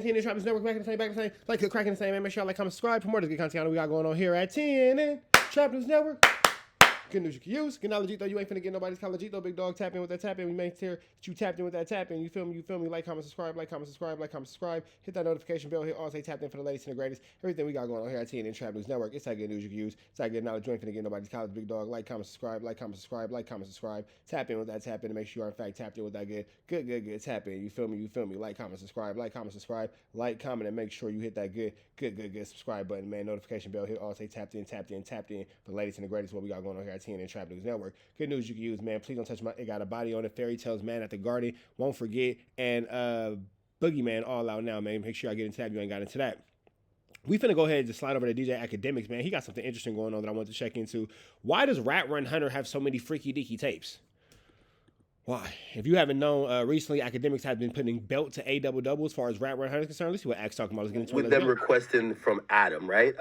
TNN Trappers Network, back in the same, like to crack in the same, man. Make sure y'all like, comment, subscribe for more of the good content we got going on here at TNN Trappers Network. Good news you can use. Good knowledge, though. You ain't finna get nobody's college, though. Big dog, tap in with that tap in. We make sure that you tapped in with that tap in. You feel me? Like, comment, subscribe. Hit that notification bell. Hit all say tapped in for the latest and the greatest. Everything we got going on here at TNN Trappers Network. It's that good news you can use. It's that good knowledge. You ain't finna get nobody's college, big dog. Like, comment, subscribe. Tap in with that tap in to make sure you are, in fact, tapped in with that good tap in. You feel me? Like, comment, subscribe. Like, comment, and make sure you hit that good subscribe button, man. Notification bell. Hit all say tapped in for the latest and the greatest. What we got going on here at TNN Trappers Network. Good news you can use, man. Please don't touch it got a body on it. Fairy Tales, Man at the Garden, Won't Forget, and Boogeyman all out now, man. Make sure y'all get into that if you ain't got into that. We finna go ahead and just slide over to DJ Akademiks, man. He got something interesting going on that I want to check into. Why does WACK100 have so many freaky deaky tapes? Why? If you haven't known, recently Akademiks have been putting belt to A double as far as WACK100 is concerned. Let's see what Ack's talking about. Let's get into with them requesting from Adam, right?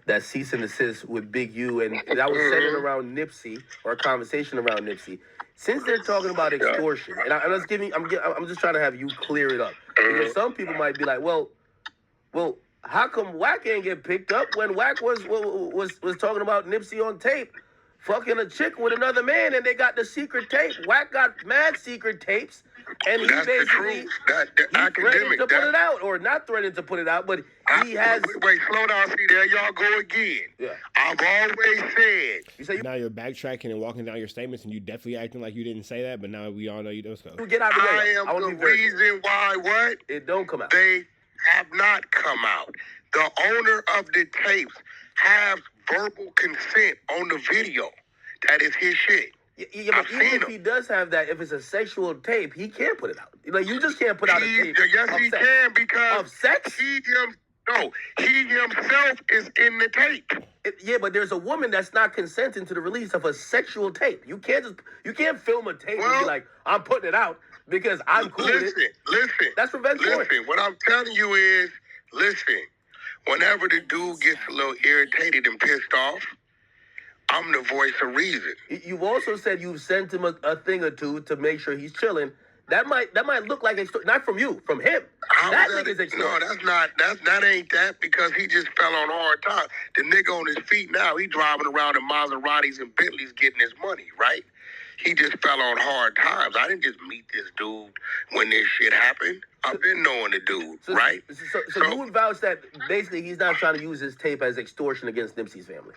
That cease and desist with Big U, and that was centered around Nipsey, or a conversation around Nipsey. Since they're talking about extortion, and I'm just trying to have you clear it up, because some people might be like, well, how come Wack ain't get picked up when Wack was talking about Nipsey on tape? Fucking a chick with another man, and they got the secret tape. Wack got mad secret tapes, and he basically he threatened to put it out, or not threatened to put it out, but he has. Wait, slow down. See, there y'all go again. Yeah. I've always said. Now you're backtracking and walking down your statements, and you definitely acting like you didn't say that, but now we all know you do so. Get out of the way. I am the reason why what? It don't come out. They have not come out. The owner of the tapes has verbal consent on the video. That is his shit. Yeah, but even if he does have that, if it's a sexual tape, he can't put it out. Like, you just can't put out a tape. Yes, he can, because of sex. He himself is in the tape. Yeah, but there's a woman that's not consenting to the release of a sexual tape. You can't film a tape and be like, I'm putting it out because I'm cool with it. Listen. That's revenge porn. Listen, what I'm telling you is, whenever the dude gets a little irritated and pissed off, I'm the voice of reason. You've also said you've sent him a thing or two to make sure he's chilling. That might look like extortion, not from you, from him. That nigga's extortion. No, that's not. That ain't that, because he just fell on hard times. The nigga on his feet now, he driving around in Maseratis and Bentleys getting his money, right? He just fell on hard times. I didn't just meet this dude when this shit happened. I've been knowing the dude, right? So you would vouch that basically he's not trying to use his tape as extortion against Nipsey's family?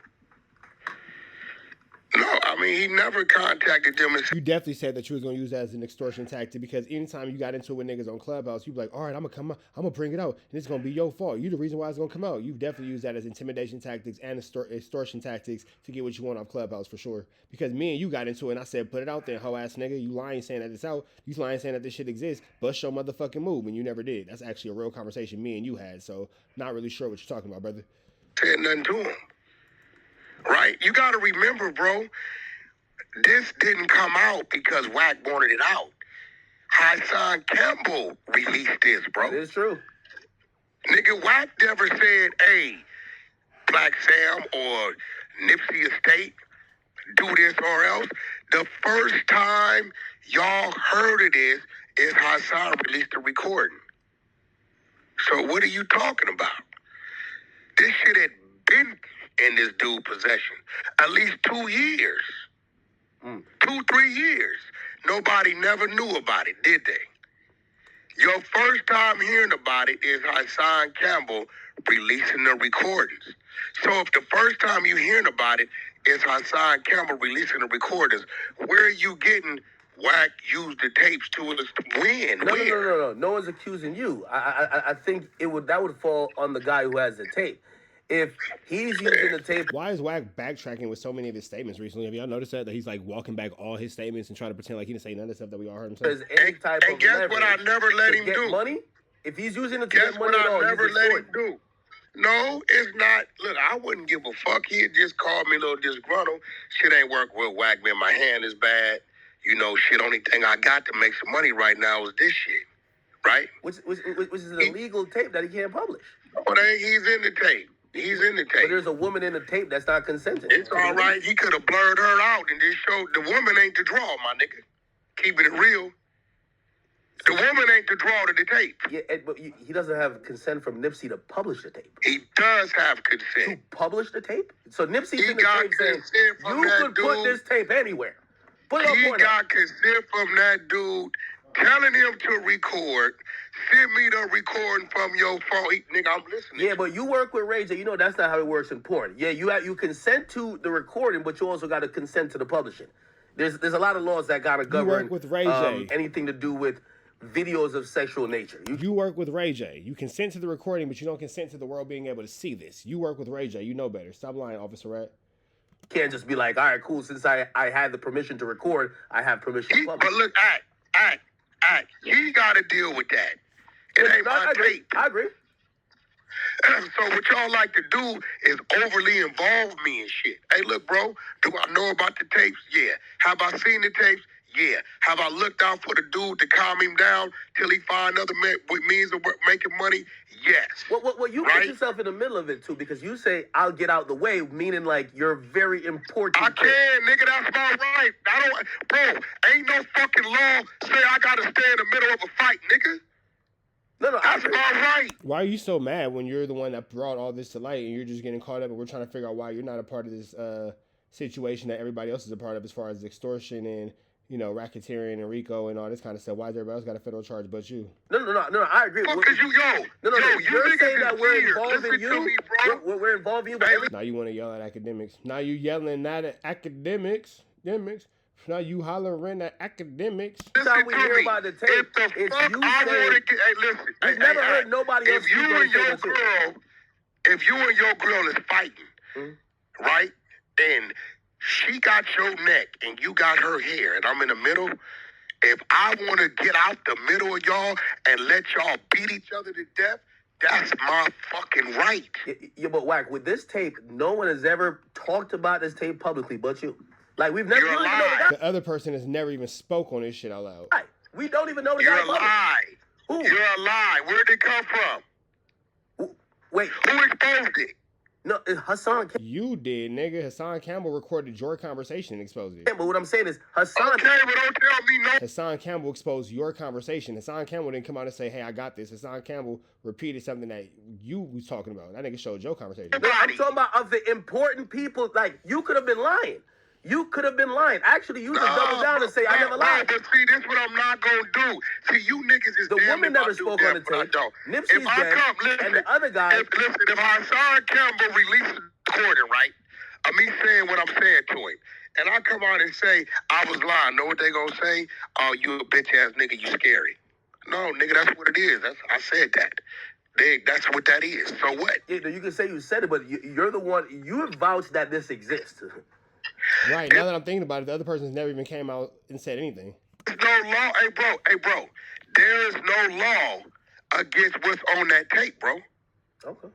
No, I mean, he never contacted them. You definitely said that you was going to use that as an extortion tactic, because anytime you got into it with niggas on Clubhouse, you'd be like, all right, I'm going to bring it out, and it's going to be your fault. You the reason why it's going to come out. You've definitely used that as intimidation tactics and extortion tactics to get what you want off Clubhouse, for sure. Because me and you got into it, and I said, put it out there, hoe-ass nigga. You lying saying that it's out. You lying saying that this shit exists. Bust your motherfucking move, and you never did. That's actually a real conversation me and you had, so not really sure what you're talking about, brother. Said nothing to him. Right? You got to remember, bro, this didn't come out because Wack wanted it out. Hassan Campbell released this, bro. It's true. Nigga, Wack never said, hey, Black Sam or Nipsey Estate, do this or else. The first time y'all heard of this is Hassan released the recording. So what are you talking about? This shit had been in this dude's possession at least 2 years. 2-3 years. Nobody never knew about it, did they? Your first time hearing about it is Hassan Campbell releasing the recordings. So if the first time you hearing about it is Hassan Campbell releasing the recordings, where are you getting Wack used the tapes to win? No. No one's accusing you. I think that would fall on the guy who has the tape. If he's using the tape... Why is Wack backtracking with so many of his statements recently? Have y'all noticed that he's like walking back all his statements and trying to pretend like he didn't say none of the stuff that we all heard him say? And guess what I never let him do? Money? If he's using it to get money at all, I never let him do? No, it's not. Look, I wouldn't give a fuck. He'd just call me a little disgruntled. Shit ain't work with Wack, man. My hand is bad. You know, shit, only thing I got to make some money right now is this shit. Right? Which is an illegal tape that he can't publish. But he's in the tape. He's in the tape. But there's a woman in the tape that's not consenting. It's all right. He could have blurred her out and just showed the woman ain't the draw, my nigga. Keeping it real. The woman ain't the draw to the tape. Yeah, but he doesn't have consent from Nipsey to publish the tape. He does have To consent. publish the tape? So Nipsey's He in the got tape saying, consent from you that could put dude. this tape anywhere. Put it on He Pornhub. got consent from that dude telling him to record. Send me the recording from your phone. Nigga, I'm listening. Yeah, but you work with Ray J. You know that's not how it works in porn. Yeah, you consent to the recording, but you also got to consent to the publishing. There's a lot of laws that got to govern work with Ray J. Anything to do with videos of sexual nature. You work with Ray J. You consent to the recording, but you don't consent to the world being able to see this. You work with Ray J. You know better. Stop lying, Officer Rat. Can't just be like, all right, cool. Since I had the permission to record, I have permission to publish. But look, act. He got to deal with that. It ain't my tape. I agree. So what y'all like to do is overly involve me in shit. Hey, look, bro, do I know about the tapes? Yeah. Have I seen the tapes? Yeah. Have I looked out for the dude to calm him down till he find other means of making money? Yes. Well, you put yourself in the middle of it, too, because you say, I'll get out the way, meaning like you're very important. I can, nigga, that's my right. Bro, ain't no fucking law say I gotta stay in the middle of a fight, nigga. No, That's my right. Why are you so mad when you're the one that brought all this to light and you're just getting caught up and we're trying to figure out why you're not a part of this situation that everybody else is a part of as far as extortion and, you know, racketeering and RICO and all this kind of stuff? Why has everybody else got a federal charge but you? No, I agree. Because you, No, you you're niggas saying is that we're weird. involving Listen you. to me, bro. We're involving you, but Now you want to yell at academics. Now you yelling at academics. Now you hollering at academics. every time we hear about the tape, If the it's fuck you I saying, wanna get, hey, listen. we've never heard nobody else If you speak on and your the table, too. girl, if you and your girl is fighting, right, and she got your neck and you got her hair, and I'm in the middle. If I want to get out the middle of y'all and let y'all beat each other to death, that's my fucking right. Yeah, but Wack, with this tape, no one has ever talked about this tape publicly but you. Like, we've never You're even know the alive. guy. The other person has never even spoke on this shit out loud. We don't even know the You're guy a publicly. lie. Who? You're a lie. Where'd it come from? Wait, Who exposed it? no, it's Hassan Campbell. You did, nigga. Hassan Campbell recorded your conversation and exposed it. But what I'm saying is, Hassan. Okay, but don't tell me no. Hassan Campbell exposed your conversation. Hassan Campbell didn't come out and say, hey, I got this. Hassan Campbell repeated something that you was talking about. That nigga showed your conversation. No, I'm talking about of the important people. Like, you could have been lying. You could have been lying. Actually, you just double down and say, I never lied. But see, this is what I'm not going to do. See, you niggas is The damn woman if I never do, spoke damn on the if I tape. don't. Nipsey's If I dead, come, listen, and the other guy. If Hassan Campbell releases the recording, right, of me saying what I'm saying to him, and I come out and say, I was lying, know what they going to say? Oh, you a bitch-ass nigga, you scary. No, nigga, that's what it is. I said that. That's what that is. So what? You can say you said it, but you're the one. You have vouched that this exists. Right, now that I'm thinking about it, the other person's never even came out and said anything. There's no law. Hey, bro. There is no law against what's on that tape, bro. Okay.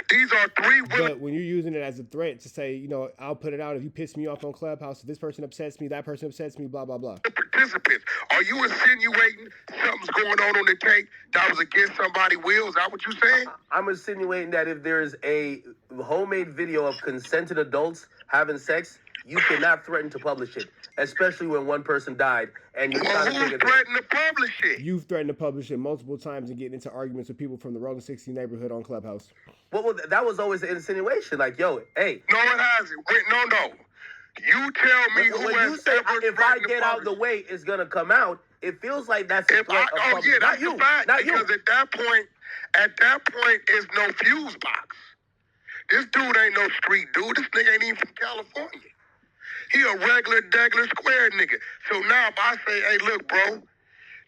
These are three women. But when you're using it as a threat to say, you know, I'll put it out if you piss me off on Clubhouse, if this person upsets me, that person upsets me, blah, blah, blah. Participants. Are you insinuating something's going on the tape that was against somebody's will? Is that what you saying? I'm insinuating that if there's a homemade video of consented adults having sex, you cannot threaten to publish it, especially when one person died and you're Well, trying to who's take it. threatening to publish it? You've threatened to publish it multiple times and getting into arguments with people from the Rolling 60 neighborhood on Clubhouse. Well, that was always an insinuation. Like, yo, hey. No, it hasn't. Wait, no. You tell me who When has you say, ever if I threatened to get out the publish way, it's going to come out, it feels like that's a If threat I, of oh public. yeah, Not that's you. the fact. Not you. Because at that point, is no fuse box. This dude ain't no street dude. This nigga ain't even from California. He a regular, degular, square nigga. So now if I say, hey, look, bro,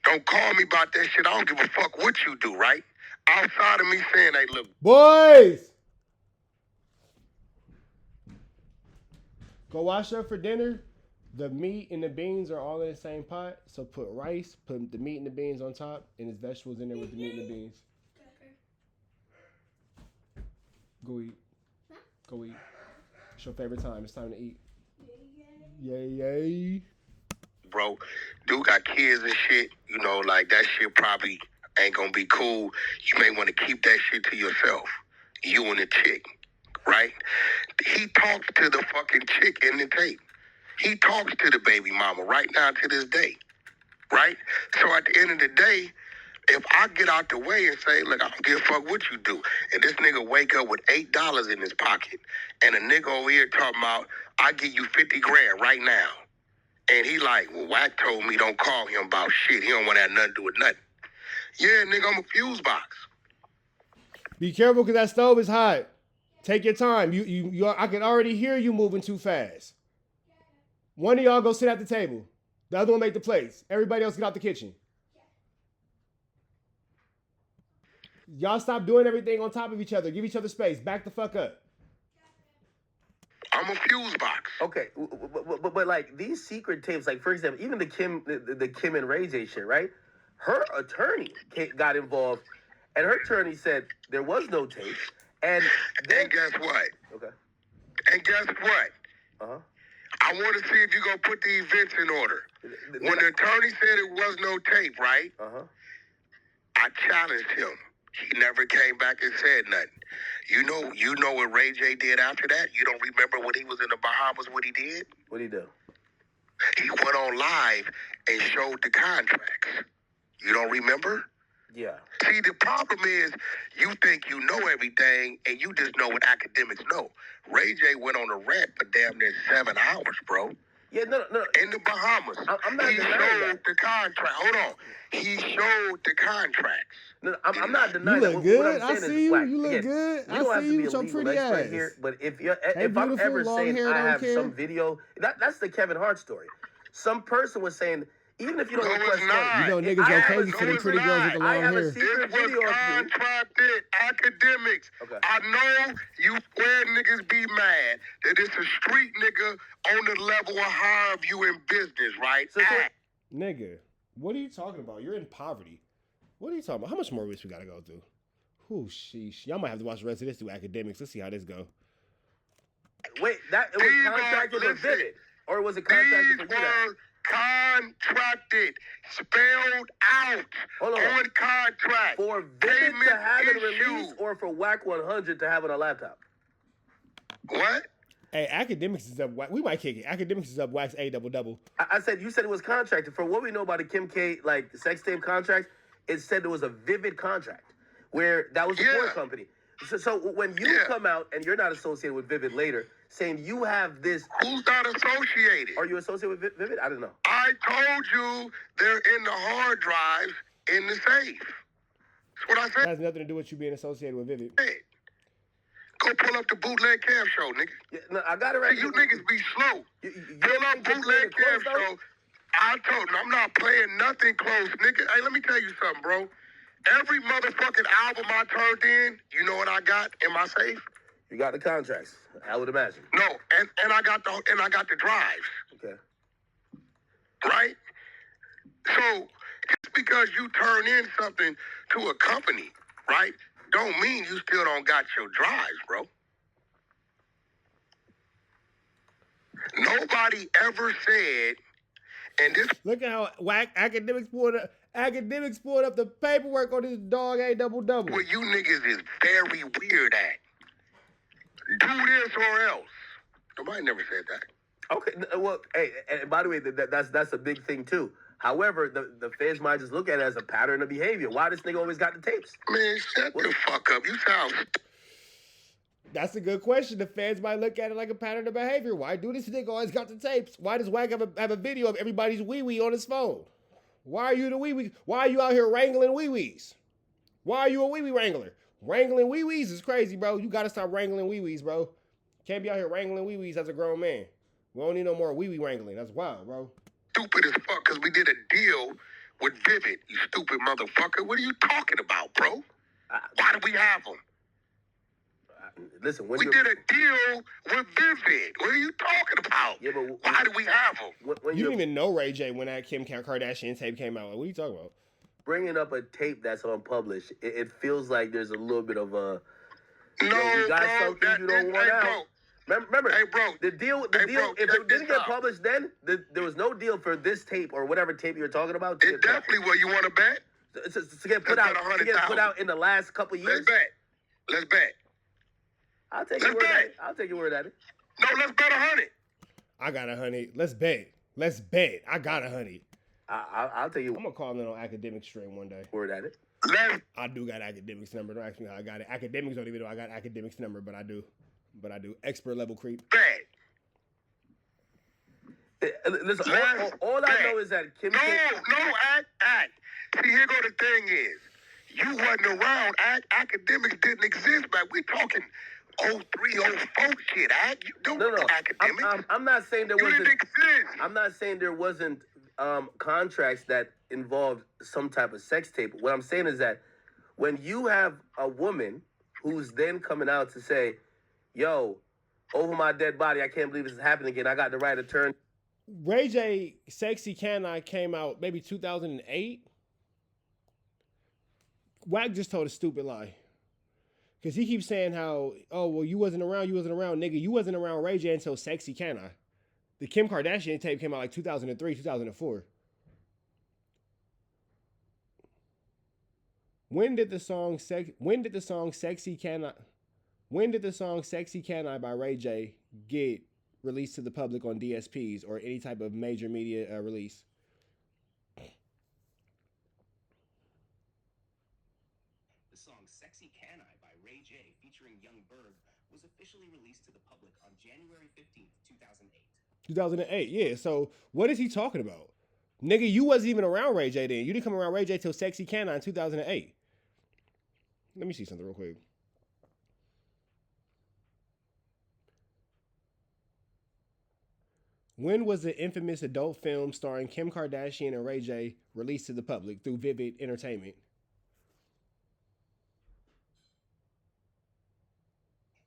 don't call me about that shit. I don't give a fuck what you do, right? Outside of me saying, hey, look. Boys! Go wash up for dinner. The meat and the beans are all in the same pot. So put rice, put the meat and the beans on top, and there's vegetables in there with the meat and the beans. Go eat. Go eat. It's your favorite time. It's time to eat. Yay. Bro, dude got kids and shit, you know, like that shit probably ain't gonna be cool. You may want to keep that shit to yourself, you and the chick, right? He talks to the fucking chick in the tape. He talks to the baby mama right now to this day. right? So at the end of the day, if I get out the way and say, look, I don't give a fuck what you do, and this nigga wake up with $8 in his pocket, and a nigga over here talking about, I give you 50 grand right now, and he like, well, Wack told me don't call him about shit. He don't want to have nothing to do with nothing. Yeah, nigga, I'm a fuse box. Be careful because that stove is hot. Take your time. I can already hear you moving too fast. One of y'all go sit at the table. The other one make the plates. Everybody else get out the kitchen. Y'all stop doing everything on top of each other. Give each other space. Back the fuck up. I'm a fuse box. Okay, but like these secret tapes, like for example, even the Kim and Ray J shit, right? Her attorney got involved, and her attorney said there was no tape. And guess what? Okay. And guess what? Uh-huh. I want to see if you're going to put the events in order. When the attorney said it was no tape, right? Uh-huh. I challenged him. He never came back and said nothing. You know what Ray J did after that? You don't remember when he was in the Bahamas, what he did? What'd he do? He went on live and showed the contracts. You don't remember? Yeah. See, the problem is you think you know everything and you just know what academics know. Ray J went on a rant for damn near 7 hours, bro. Yeah, no. In the Bahamas. I'm not he denying showed that. the contract. Hold on. He showed the contracts. No, I'm not denying You that. look What good. I'm I saying see is, you. Wack, You look again, good. we I don't have see to you be with a your legal pretty expert ass. here, but if I'm beautiful, ever long saying hair, I don't have care. some video, that's the Kevin Hart story. Some person was saying, even if you don't No, request it's not. You know money, niggas I go have crazy a- for them it's pretty girls with the not. I long have a hair. secret It was video of you. contracted. Academics. Okay. I know you square niggas be mad that it's a street nigga on the level of higher of you in business, right? So- Nigga, what are you talking about? You're in poverty. What are you talking about? How much more risk we gotta go through? Whew, sheesh. Y'all might have to watch the rest of this through academics. Let's see how this go. Wait, it was These contracted are- with listen, Vivid, or was it contracted These for you guys? were contracted, spelled out Hold on. on contract. For Vivid Payment to have it issue. released, or for WACK100 to have it on a laptop? What? Hey, academics is up. We might kick it. Academics is up. Wax A double. I said, you said it was contracted. For what we know about the Kim K, like, sex tape contract, it said there was a Vivid contract, where that was a porn Yeah. company. So when you Yeah. come out, and you're not associated with Vivid later, saying you have this, Who's not associated? are you associated with Vivid? I don't know. I told you they're in the hard drives in the safe. That's what I That said. has nothing to do with you being associated with Vivid. Go pull up the bootleg cam show, nigga. Yeah, no, I got it right. See, you niggas be slow. You Pull up bootleg cam close, though? show. I told you, I'm not playing nothing close, nigga. Hey, let me tell you something, bro. Every motherfucking album I turned in, you know what I got in my safe? You got the contracts, I would imagine. No, and I got the drives, Okay. right? So just because you turn in something to a company, right, don't mean you still don't got your drives, bro. Nobody ever said, and this Look at how Wack academics pulled up the paperwork on this dog A double. what you niggas is very weird at. Do this or else. Nobody never said that. Okay, well, hey, and by the way, that's a big thing too. However, the feds might just look at it as a pattern of behavior. Why this nigga always got the tapes? Man, shut the fuck up. You sound... That's a good question. The feds might look at it like a pattern of behavior. Why do this nigga always got the tapes? Why does Wack have a video of everybody's wee-wee on his phone? Why are you the wee-wee? Why are you out here wrangling wee-wees? Why are you a wee-wee wrangler? Wrangling wee-wees is crazy, bro. You gotta stop wrangling wee-wees, bro. Can't be out here wrangling wee-wees as a grown man. We don't need no more wee-wee wrangling. That's wild, bro. Stupid as fuck because we did a deal with Vivid, you stupid motherfucker. What are you talking about, bro? Why do we have them? Listen, when We did a deal with Vivid. What are you talking about? Yeah, but why do we have them? when You you're didn't even know Ray J when that Kim Kardashian tape came out. Like, what are you talking about? bringing up a tape that's unpublished, it feels like there's a little bit of a. No, you got bro. something you don't want out. Bro. Remember, Hey, bro. the deal. Hey, bro, If check it didn't this get out. published, then there was no deal for this tape or whatever tape you're talking about to It get put out. definitely will. You want to bet? To get put Let's out. bet To get put 100,000. out in the last couple years. Let's bet. Let's bet. I'll take Let's your word at bet. it. I'll take your word at it. No, let's bet 100. I got 100. Let's bet. I got 100. I'll tell you. I'm gonna call in on Academics stream one day. Word at it. I do got Academics number. Don't ask me how I got it. Academics don't even know I got Academics number, but I do. Expert level creep. Listen, all I know is that Kim. Act. See, here go the thing is, you wasn't around. Academics didn't exist, but we talking 03, 04 shit. Act. You don't know Academics. I'm not saying there you wasn't. Didn't exist. I'm not saying there wasn't contracts that involved some type of sex tape. What I'm saying is that when you have a woman who's then coming out to say, "Yo, over my dead body, I can't believe this is happening again. I got the right to turn." Ray J, Sexy Can I came out maybe 2008. Wack just told a stupid lie. Because he keeps saying how, oh, well, you wasn't around, nigga. You wasn't around Ray J until Sexy Can I. The Kim Kardashian tape came out like 2003, 2004. When did the song Sexy Can I by Ray J get released to the public on DSPs or any type of major media release? The song Sexy Can I by Ray J featuring Young Berg was officially released to the public on January 15th, 2008. 2008, yeah. So what is he talking about? Nigga, you wasn't even around Ray J then. You didn't come around Ray J till Sexy Can I in 2008. Let me see something real quick. When was the infamous adult film starring Kim Kardashian and Ray J released to the public through Vivid Entertainment?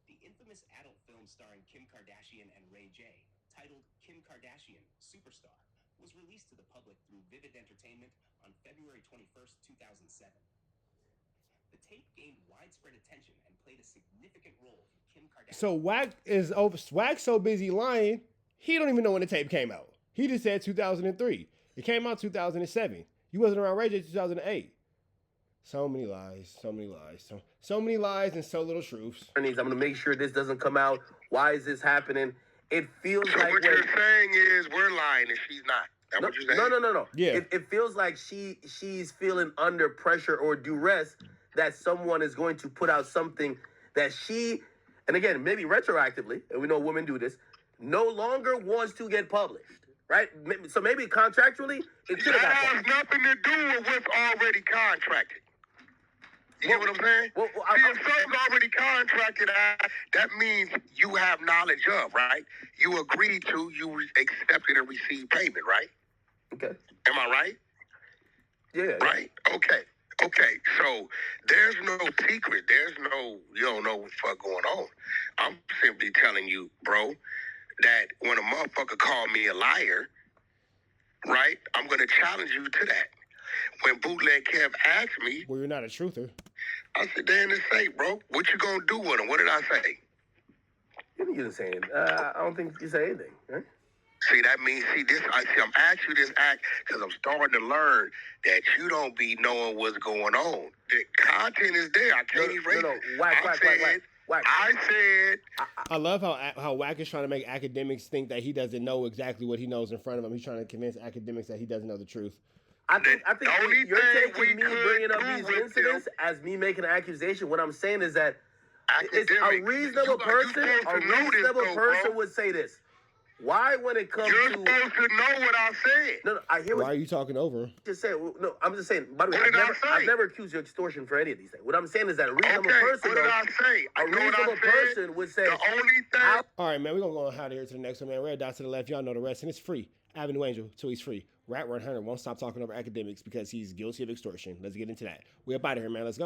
The infamous adult film starring Kim Kardashian and Ray J, titled Kim Kardashian Superstar, was released to the public through Vivid Entertainment on February 21st, 2007. The tape gained widespread attention and played a significant role in Kim Kardashian. So Wack's so busy lying, he don't even know when the tape came out. He just said 2003. It came out 2007. You wasn't around Ray J 2008. So many lies, so many lies, so many lies and so little truths. I'm going to make sure this doesn't come out. Why is this happening? It feels so like what you're saying is we're lying and she's not. That what you're saying? No. Yeah. It feels like she's feeling under pressure or duress that someone is going to put out something that she, and again, maybe retroactively, and we know women do this, no longer wants to get published, right? So maybe contractually, it should have got has published. nothing to do with what's already contracted. You get what I'm saying? Well, See, if something's already contracted, that means you have knowledge of, right? You agreed to, you accepted and received payment, right? Okay. Am I right? Yeah. Right? Okay. So there's no secret. You don't know what the fuck going on. I'm simply telling you, bro, that when a motherfucker called me a liar, right, I'm going to challenge you to that. When Bootleg Kev asked me, well, you're not a truther. I said, damn, this say, bro, what you going to do with him? What did I say? You didn't say anything. I don't think you say anything, right? See, that means, I'm asking you this act because I'm starting to learn that you don't be knowing what's going on. The content is there. I can't erase it. Wack. I said. I love how Wack is trying to make Academics think that he doesn't know exactly what he knows in front of him. He's trying to convince Academics that he doesn't know the truth. I think you're taking me could bringing up do these with incidents as me making an accusation. What I'm saying is that it's a Academics, reasonable person would say this. Why, when it comes You're to... supposed to know what I said. No, I hear what... Why are you talking over him? Just saying. No, I'm just saying. By the way, What did I say? I've never accused you of extortion for any of these things. What I'm saying is that a reasonable Okay, person... what did I say? A reasonable person would say... The only thing... All right, man, we're going to go out of here to the next one, man. Red dot to the left. Y'all know the rest, and it's free. Avenue Angel, till he's free. WACK100 won't stop talking over Academics because he's guilty of extortion. Let's get into that. We up out of here, man. Let's go.